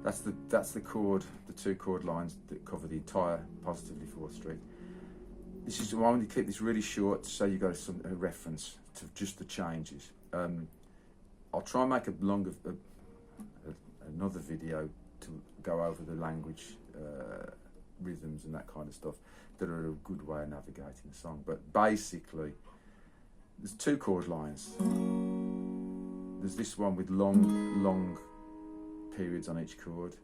that's the chord, the 2 chord lines that cover the entire positively 4th string. This is why I want to keep this really short, so you got a reference to just the changes. I'll try and make another video to go over the language, rhythms and that kind of stuff that are a good way of navigating the song. But basically, there's 2 chord lines. There's this one with long periods on each chord.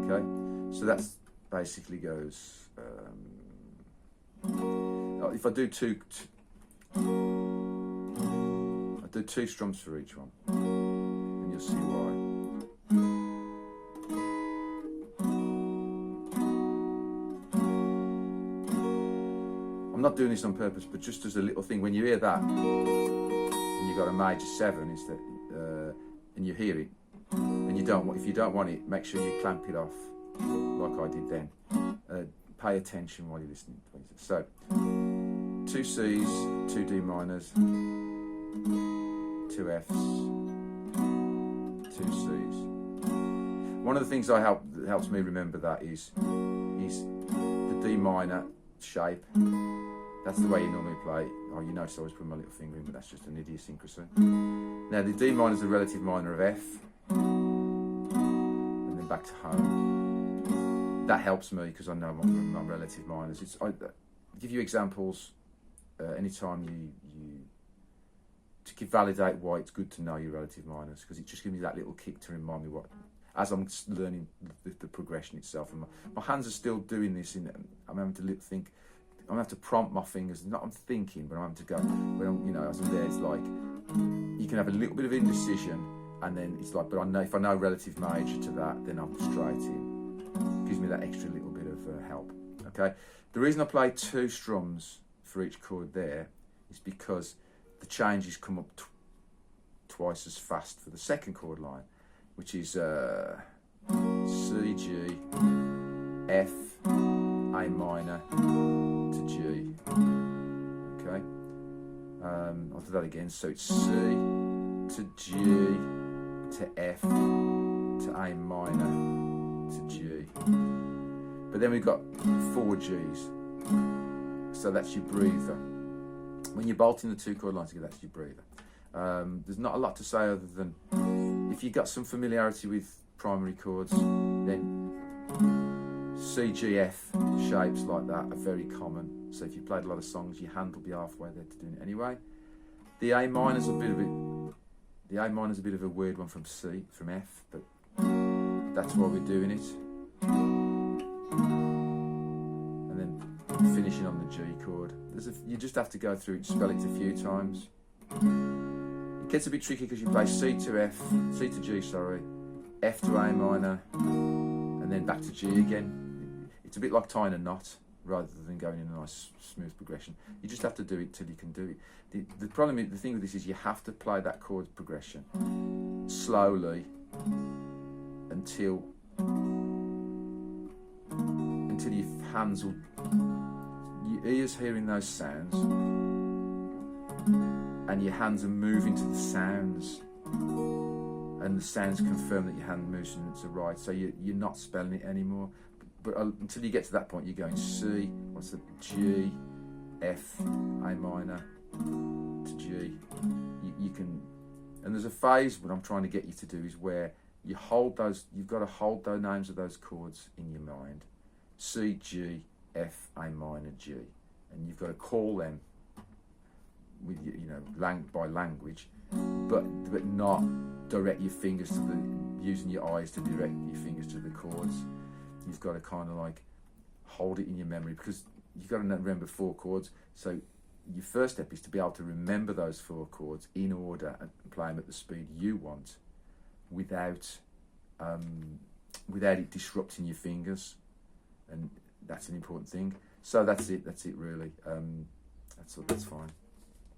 Okay, so that's basically goes. If I do I do 2 strums for each one, and you'll see why. I'm not doing this on purpose, but just as a little thing, when you hear that, and you've got a major 7, is that, and you hear it, and if you don't want it, make sure you clamp it off, like I did then. Pay attention while you're listening. So, 2 C's, 2 D minors, 2 F's, 2 C's. One of the things that helps me remember that is the D minor shape. That's the way you normally play. Oh, you notice I always put my little finger in, but that's just an idiosyncrasy. Now the D minor is the relative minor of F, and then back to home. That helps me because I know my relative minors. I give you examples anytime to validate why it's good to know your relative minors, because it just gives me that little kick to remind me as I'm learning the progression itself. And my hands are still doing this. I'm having to think. I'm going to have to prompt my fingers. Not I'm thinking, but I'm having to go. As I'm there, it's like you can have a little bit of indecision, and then it's like, but I know if I know relative major to that, then I'm straight in. Gives me that extra little bit of help. Okay. The reason I play 2 strums for each chord there is because the changes come up twice as fast for the 2nd chord line, which is C, G, F, A minor to G. Okay. I'll do that again. So it's C to G to F to A minor to G. But then we've got 4 G's. So that's your breather. When you're bolting the 2 chord lines together, that's your breather. There's not a lot to say other than if you've got some familiarity with primary chords, then C, G, F shapes like that are very common. So if you played a lot of songs, your hand will be halfway there to doing it anyway. The A minor's a bit of a weird one from F, but that's why we're doing it. And then finishing on the G chord. You just have to go through it, spell it a few times. It gets a bit tricky because you play C to G, F to A minor, and then back to G again. It's a bit like tying a knot rather than going in a nice smooth progression. You just have to do it till you can do it. The thing with this is you have to play that chord progression slowly until your hands will, your ears hearing those sounds, and your hands are moving to the sounds, and the sounds confirm that your hand moves to the right, so you're not spelling it anymore. But until you get to that point, you're going C, what's the G, F, A minor to G. You can, and there's a phase what I'm trying to get you to do is where you hold those. You've got to hold the names of those chords in your mind: C, G, F, A minor, G, and you've got to call them with by language, but not direct your fingers to using your eyes to direct your fingers to the chords. You've got to kind of like hold it in your memory, because you've got to remember 4 chords. So your first step is to be able to remember those 4 chords in order and play them at the speed you want, without it disrupting your fingers, and that's an important thing. So that's it really. That's fine.